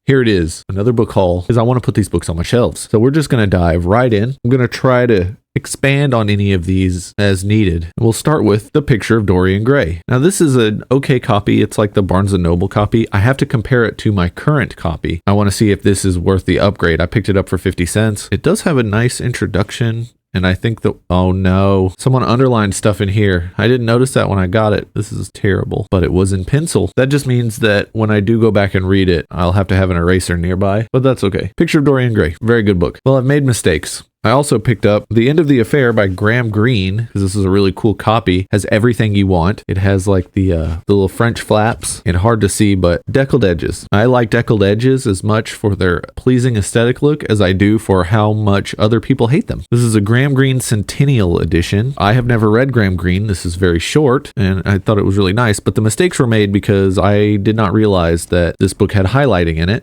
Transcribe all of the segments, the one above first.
Here it is, another book haul, because I want to put these books on my shelves. So we're just going to dive right in. I'm going to try to expand on any of these as needed. We'll start with The Picture of Dorian Gray. Now this is an okay copy. It's like the Barnes & Noble copy. I have to compare it to my current copy. I want to see if this is worth the upgrade. I picked it up for 50 cents. It does have a nice introduction. And I think that, oh no, someone underlined stuff in here. I didn't notice that when I got it. This is terrible, but it was in pencil. That just means that when I do go back and read it, I'll have to have an eraser nearby, but that's okay. Picture of Dorian Gray, very good book. Well, I've made mistakes. I also picked up The End of the Affair by Graham Greene, because this is a really cool copy. Has everything you want. It has like the little French flaps and hard to see, but deckled edges. I like deckled edges as much for their pleasing aesthetic look as I do for how much other people hate them. This is a Graham Greene Centennial Edition. I have never read Graham Greene. This is very short, and I thought it was really nice, but the mistakes were made because I did not realize that this book had highlighting in it.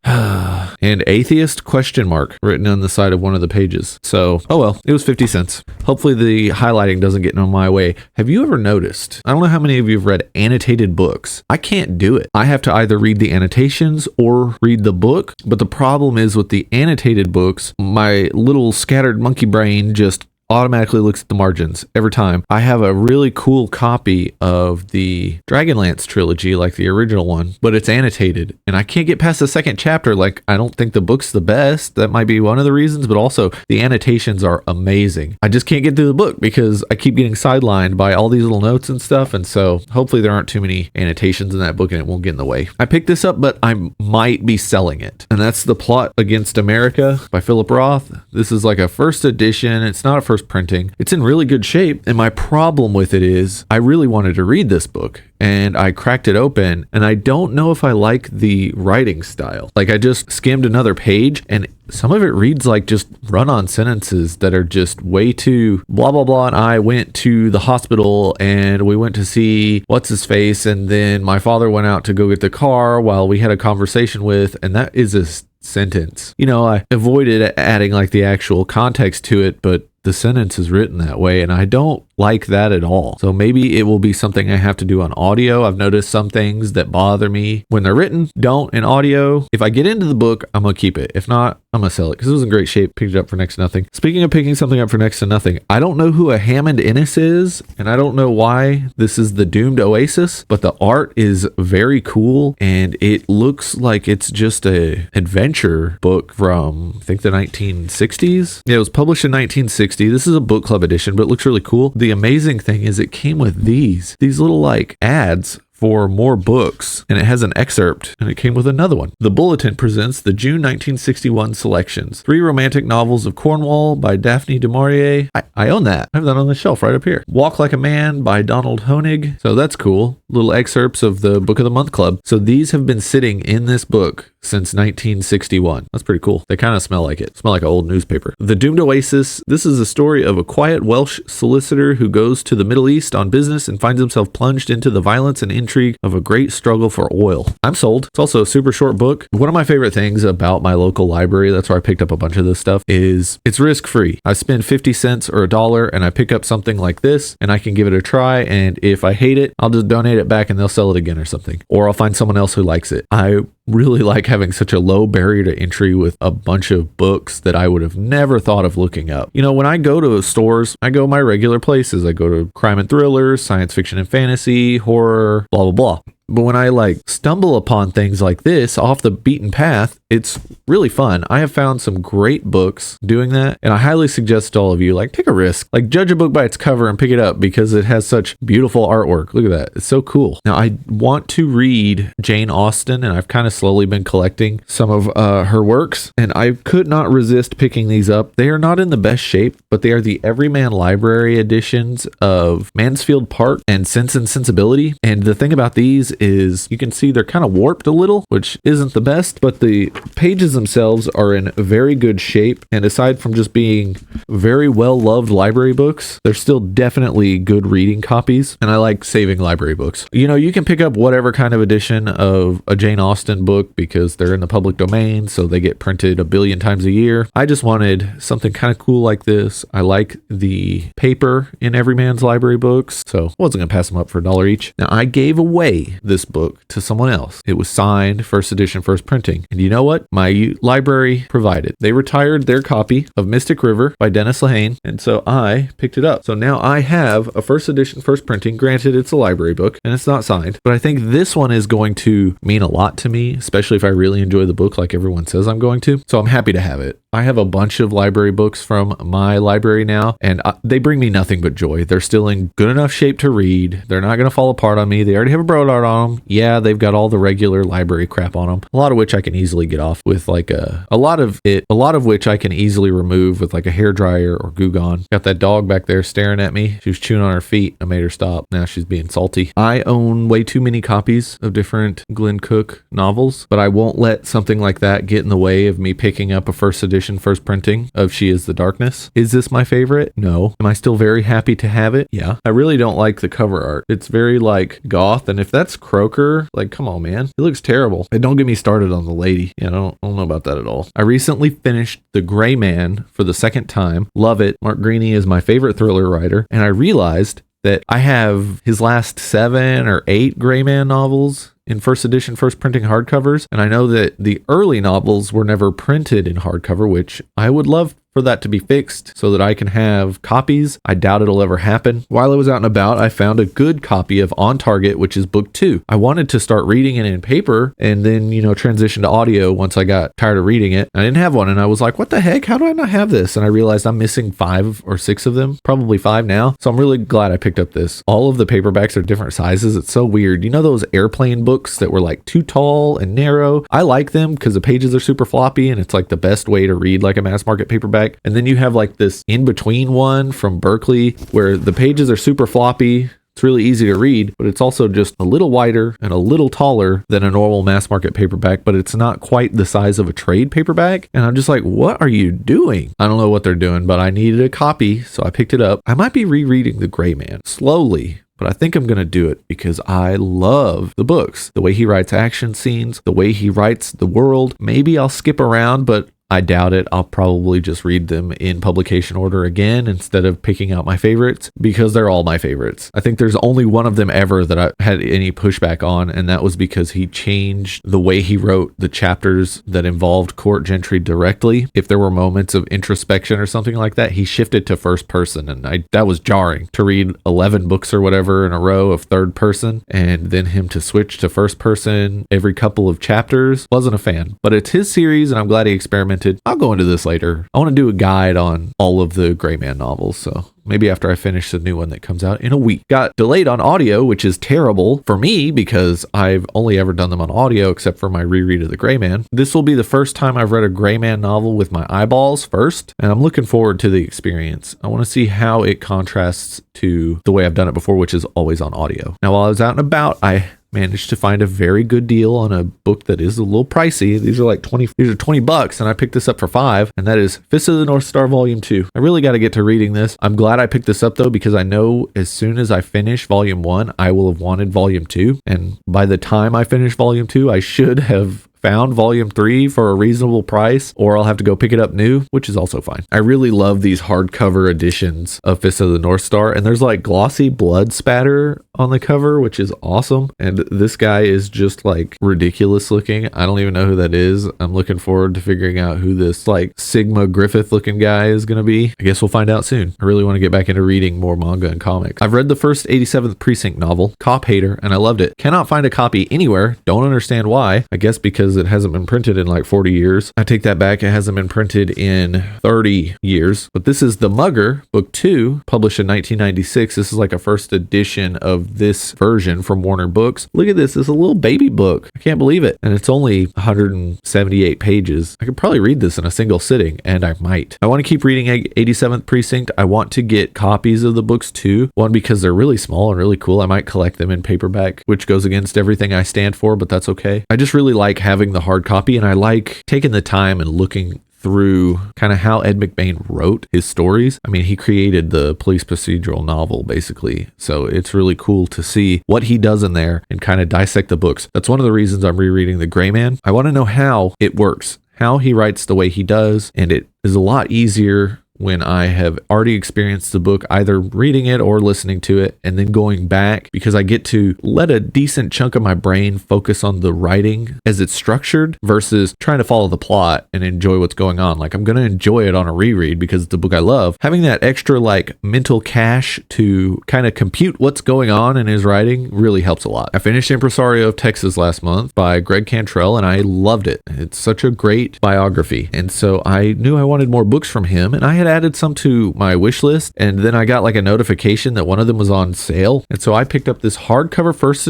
And atheist ? Written on the side of one of the pages. So, oh well, it was 50 cents. Hopefully the highlighting doesn't get in my way. Have you ever noticed? I don't know how many of you have read annotated books. I can't do it. I have to either read the annotations or read the book. But the problem is with the annotated books, my little scattered monkey brain just automatically looks at the margins every time. I have a really cool copy of the Dragonlance trilogy, like the original one, but it's annotated and I can't get past the second chapter. Like, I don't think the book's the best. That might be one of the reasons, but also the annotations are amazing. I just can't get through the book because I keep getting sidelined by all these little notes and stuff. And so hopefully there aren't too many annotations in that book and it won't get in the way. I picked this up, but I might be selling it. And that's The Plot Against America by Philip Roth. This is like a first edition. It's not a first printing. It's in really good shape. And my problem with it is I really wanted to read this book and I cracked it open and I don't know if I like the writing style. Like, I just skimmed another page and some of it reads like just run-on sentences that are just way too blah, blah, blah. And I went to the hospital and we went to see what's his face. And then my father went out to go get the car while we had a conversation with, and that is a sentence. You know, I avoided adding like the actual context to it, but the sentence is written that way and I don't like that at all. So maybe it will be something I have to do on audio. I've noticed some things that bother me when they're written don't in audio. If I get into the book, I'm gonna keep it. If not, I'm gonna sell it because it was in great shape. Picked it up for next to nothing. Speaking of picking something up for next to nothing, I don't know who a Hammond Innes is and I don't know why this is the Doomed Oasis, but the art is very cool and it looks like it's just a adventure book from, I think, the 1960s. Yeah, it was published in 1960. This is a book club edition, but it looks really cool. The amazing thing is it came with these little like ads for more books, and it has an excerpt, and it came with another one. The Bulletin presents the June 1961 selections. 3 romantic novels of Cornwall by Daphne du Maurier. I own that. I have that on the shelf right up here. Walk Like a Man by Donald Honig. So that's cool. Little excerpts of the Book of the Month Club. So these have been sitting in this book since 1961. That's pretty cool. They kind of smell like it. Smell like an old newspaper. The Doomed Oasis. This is a story of a quiet Welsh solicitor who goes to the Middle East on business and finds himself plunged into the violence and intrigue of a great struggle for oil. I'm sold. It's also a super short book. One of my favorite things about my local library, that's where I picked up a bunch of this stuff, is it's risk-free. I spend 50 cents or $1 and I pick up something like this and I can give it a try, and if I hate it, I'll just donate it back and they'll sell it again or something. Or I'll find someone else who likes it. I really like having such a low barrier to entry with a bunch of books that I would have never thought of looking up. You know, when I go to stores, I go my regular places. I go to crime and thrillers, science fiction and fantasy, horror, blah, blah, blah. But when I like stumble upon things like this off the beaten path, it's really fun. I have found some great books doing that, and I highly suggest to all of you, like, take a risk. Like, judge a book by its cover and pick it up because it has such beautiful artwork. Look at that. It's so cool. Now, I want to read Jane Austen, and I've kind of slowly been collecting some of her works, and I could not resist picking these up. They are not in the best shape, but they are the Everyman Library editions of Mansfield Park and Sense and Sensibility. And the thing about these is you can see they're kind of warped a little, which isn't the best, but the pages themselves are in very good shape. And aside from just being very well-loved library books, they're still definitely good reading copies. And I like saving library books. You know, you can pick up whatever kind of edition of a Jane Austen book because they're in the public domain, so they get printed a billion times a year. I just wanted something kind of cool like this. I like the paper in Everyman's library books, so I wasn't going to pass them up for $1 each. Now, I gave away this book to someone else. It was signed, first edition, first printing. And you know what? My library provided. They retired their copy of Mystic River by Dennis Lehane, and so I picked it up. So now I have a first edition, first printing. Granted, it's a library book and it's not signed, but I think this one is going to mean a lot to me, especially if I really enjoy the book like everyone says I'm going to. So I'm happy to have it. I have a bunch of library books from my library now, and they bring me nothing but joy. They're still in good enough shape to read. They're not going to fall apart on me. They already have a broad art on them. Yeah, they've got all the regular library crap on them. A lot of which I can easily get off with like a lot of which I can easily remove with like a hairdryer or Goo Gone. Got that dog back there staring at me. She was chewing on her feet. I made her stop. Now she's being salty. I own way too many copies of different Glenn Cook novels, but I won't let something like that get in the way of me picking up a first edition, first printing of She Is the Darkness. Is this my favorite? No. Am I still very happy to have it? Yeah. I really don't like the cover art. It's very like goth, and if that's Croker, like come on man, it looks terrible. And don't get me started on the lady. Yeah, I don't know about that at all. I recently finished The Gray Man for the second time. Love it. Mark Greaney is my favorite thriller writer, and I realized that I have his last 7 or 8 Gray Man novels in first edition, first printing hardcovers. And I know that the early novels were never printed in hardcover, which I would love for that to be fixed so that I can have copies. I doubt it'll ever happen. While I was out and about, I found a good copy of On Target, which is book 2. I wanted to start reading it in paper and then, transition to audio once I got tired of reading it. I didn't have one, and I was like, what the heck? How do I not have this? And I realized I'm missing 5 or 6 of them, probably 5 now. So I'm really glad I picked up this. All of the paperbacks are different sizes. It's so weird. You know those airplane books that were like too tall and narrow? I like them because the pages are super floppy and it's like the best way to read like a mass market paperback. And then you have like this in-between one from Berkeley where the pages are super floppy. It's really easy to read, but it's also just a little wider and a little taller than a normal mass market paperback, but it's not quite the size of a trade paperback. And I'm just like, what are you doing? I don't know what they're doing, but I needed a copy, so I picked it up. I might be rereading The Gray Man slowly, but I think I'm going to do it because I love the books. The way he writes action scenes, the way he writes the world. Maybe I'll skip around, but I doubt it. I'll probably just read them in publication order again instead of picking out my favorites because they're all my favorites. I think there's only one of them ever that I had any pushback on, and that was because he changed the way he wrote the chapters that involved court gentry directly. If there were moments of introspection or something like that, he shifted to first person, and that was jarring to read 11 books or whatever in a row of third person and then him to switch to first person every couple of chapters. Wasn't a fan, but it's his series and I'm glad he experimented. I'll go into this later. I want to do a guide on all of the Gray Man novels, so maybe after I finish the new one that comes out in a week. Got delayed on audio, which is terrible for me because I've only ever done them on audio except for my reread of The Gray Man. This will be the first time I've read a Gray Man novel with my eyeballs first, and I'm looking forward to the experience. I want to see how it contrasts to the way I've done it before, which is always on audio. Now, while I was out and about, I managed to find a very good deal on a book that is a little pricey. These are $20 and I picked this up for $5, and that is Fist of the North Star Volume 2. I really got to get to reading this. I'm glad I picked this up though, because I know as soon as I finish Volume 1, I will have wanted Volume 2. And by the time I finish Volume 2, I should have found Volume 3 for a reasonable price, or I'll have to go pick it up new, which is also fine. I really love these hardcover editions of Fist of the North Star, and there's like glossy blood spatter on the cover, which is awesome. And this guy is just like ridiculous looking. I don't even know who that is. I'm looking forward to figuring out who this like Sigma Griffith looking guy is going to be. I guess we'll find out soon. I really want to get back into reading more manga and comics. I've read the first 87th Precinct novel, Cop Hater, and I loved it. Cannot find a copy anywhere. Don't understand why. I guess because it hasn't been printed in like 40 years. I take that back. It hasn't been printed in 30 years. But this is The Mugger, book 2, published in 1996. This is like a first edition of this version from Warner Books. Look at this. It's a little baby book. I can't believe it. And it's only 178 pages. I could probably read this in a single sitting, and I might. I want to keep reading 87th Precinct. I want to get copies of the books too. One, because they're really small and really cool. I might collect them in paperback, which goes against everything I stand for, but that's okay. I just really like having the hard copy, and I like taking the time and looking through kind of how Ed McBain wrote his stories. I mean, he created the police procedural novel basically, so it's really cool to see what he does in there and kind of dissect the books. That's one of the reasons I'm rereading The Gray Man. I want to know how it works, how he writes the way he does, and it is a lot easier when I have already experienced the book, either reading it or listening to it, and then going back, because I get to let a decent chunk of my brain focus on the writing as it's structured versus trying to follow the plot and enjoy what's going on. Like, I'm going to enjoy it on a reread because it's a book I love. Having that extra like mental cache to kind of compute what's going on in his writing really helps a lot. I finished Impresario of Texas last month by Greg Cantrell, and I loved it. It's such a great biography. And so I knew I wanted more books from him, and I had added some to my wish list, and then I got like a notification that one of them was on sale. And so I picked up this hardcover first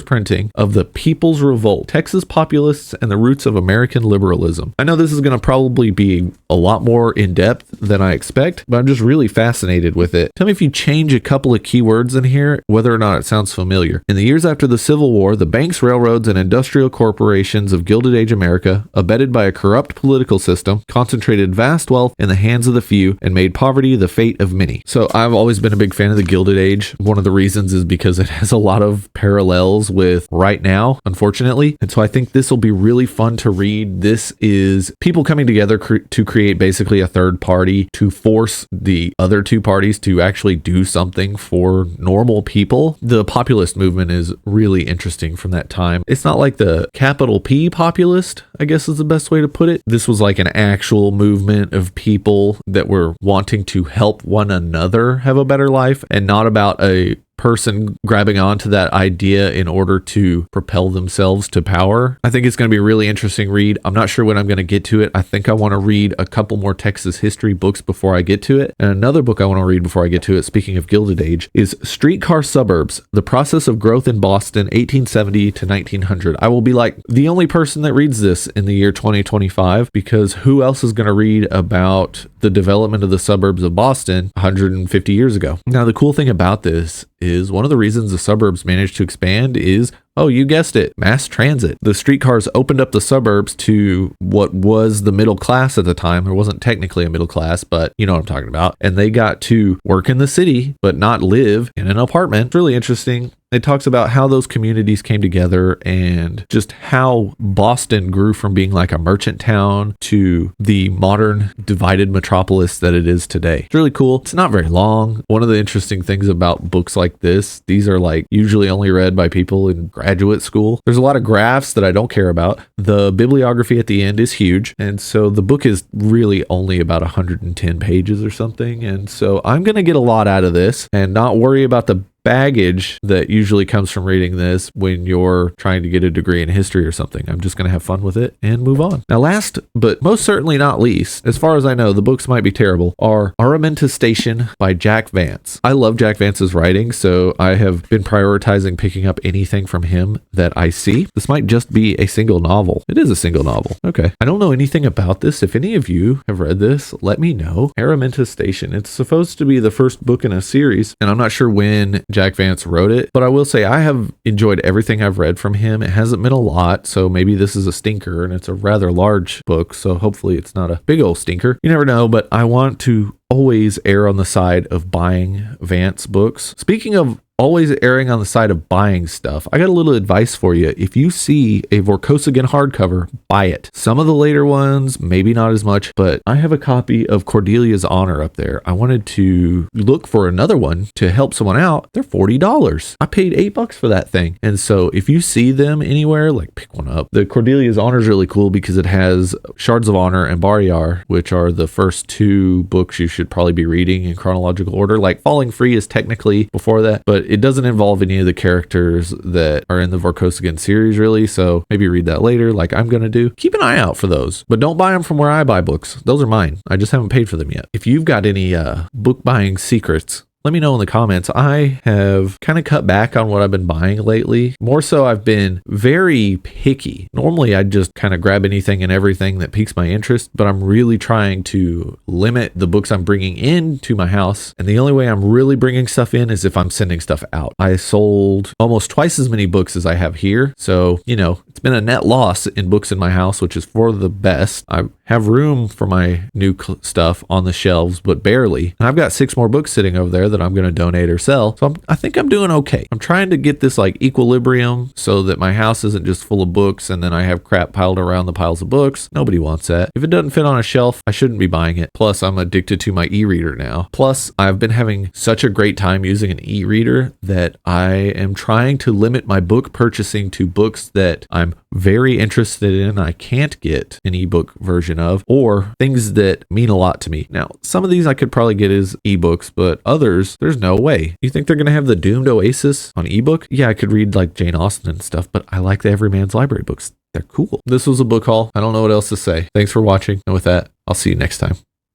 printing of The People's Revolt, Texas Populists and the Roots of American Liberalism. I know this is going to probably be a lot more in depth than I expect, but I'm just really fascinated with it. Tell me if you change a couple of keywords in here, whether or not it sounds familiar. In the years after the Civil War, the banks, railroads, and industrial corporations of Gilded Age America, abetted by a corrupt political system, concentrated vast wealth in the hands of the few and made poverty the fate of many. So I've always been a big fan of the Gilded Age. One of the reasons is because it has a lot of parallels with right now, unfortunately. And so I think this will be really fun to read. This is people coming together to create basically a third party to force the other two parties to actually do something for normal people. The populist movement is really interesting from that time. It's not like the capital P populist, I guess is the best way to put it. This was like an actual movement of people that were wanting to help one another have a better life, and not about a person grabbing onto that idea in order to propel themselves to power. I think it's going to be a really interesting read. I'm not sure when I'm going to get to it. I think I want to read a couple more Texas history books before I get to it. And another book I want to read before I get to it, speaking of Gilded Age, is Streetcar Suburbs, The Process of Growth in Boston, 1870 to 1900. I will be like the only person that reads this in the year 2025, because who else is going to read about the development of the suburbs of Boston 150 years ago? Now, the cool thing about this is one of the reasons the suburbs managed to expand is, oh, you guessed it, mass transit. The streetcars opened up the suburbs to what was the middle class at the time. There wasn't technically a middle class, but you know what I'm talking about. And they got to work in the city, but not live in an apartment. It's really interesting. It talks about how those communities came together and just how Boston grew from being like a merchant town to the modern divided metropolis that it is today. It's really cool. It's not very long. One of the interesting things about books like this, these are like usually only read by people in graduate school. There's a lot of graphs that I don't care about. The bibliography at the end is huge. And so the book is really only about 110 pages or something. And so I'm going to get a lot out of this and not worry about the baggage that usually comes from reading this when you're trying to get a degree in history or something. I'm just going to have fun with it and move on. Now, last but most certainly not least, as far as I know, the books might be terrible, are Araminta Station by Jack Vance. I love Jack Vance's writing, so I have been prioritizing picking up anything from him that I see. This might just be a single novel. It is a single novel. Okay. I don't know anything about this. If any of you have read this, let me know. Araminta Station. It's supposed to be the first book in a series, and I'm not sure when Jack Vance wrote it, but I will say I have enjoyed everything I've read from him. It hasn't been a lot, so maybe this is a stinker, and it's a rather large book, so hopefully it's not a big old stinker. You never know, but I want to always err on the side of buying Vance books. Speaking of always erring on the side of buying stuff, I got a little advice for you. If you see a Vorkosigan hardcover, buy it. Some of the later ones, maybe not as much, but I have a copy of Cordelia's Honor up there. I wanted to look for another one to help someone out. They're $40. I paid $8 for that thing. And so if you see them anywhere, like pick one up. The Cordelia's Honor is really cool because it has Shards of Honor and Barriar, which are the first two books you should probably be reading in chronological order. Like Falling Free is technically before that, but it doesn't involve any of the characters that are in the Vorkosigan series, really. So maybe read that later, like I'm going to do. Keep an eye out for those, but don't buy them from where I buy books. Those are mine. I just haven't paid for them yet. If you've got any book buying secrets, let me know in the comments. I have kind of cut back on what I've been buying lately. More so, I've been very picky. Normally, I'd just kind of grab anything and everything that piques my interest, but I'm really trying to limit the books I'm bringing into my house. And the only way I'm really bringing stuff in is if I'm sending stuff out. I sold almost twice as many books as I have here. So, you know, it's been a net loss in books in my house, which is for the best. I have room for my new stuff on the shelves, but barely. And I've got 6 more books sitting over there that I'm going to donate or sell. So I think I'm doing okay. I'm trying to get this like equilibrium so that my house isn't just full of books and then I have crap piled around the piles of books. Nobody wants that. If it doesn't fit on a shelf, I shouldn't be buying it. Plus, I'm addicted to my e-reader now. Plus, I've been having such a great time using an e-reader that I am trying to limit my book purchasing to books that I'm very interested in, I can't get an ebook version of, or things that mean a lot to me. Now, some of these I could probably get as ebooks, but others, there's no way. You think they're going to have the Doomed Oasis on ebook? Yeah, I could read like Jane Austen and stuff, but I like the Everyman's Library books. They're cool. This was a book haul. I don't know what else to say. Thanks for watching. And with that, I'll see you next time.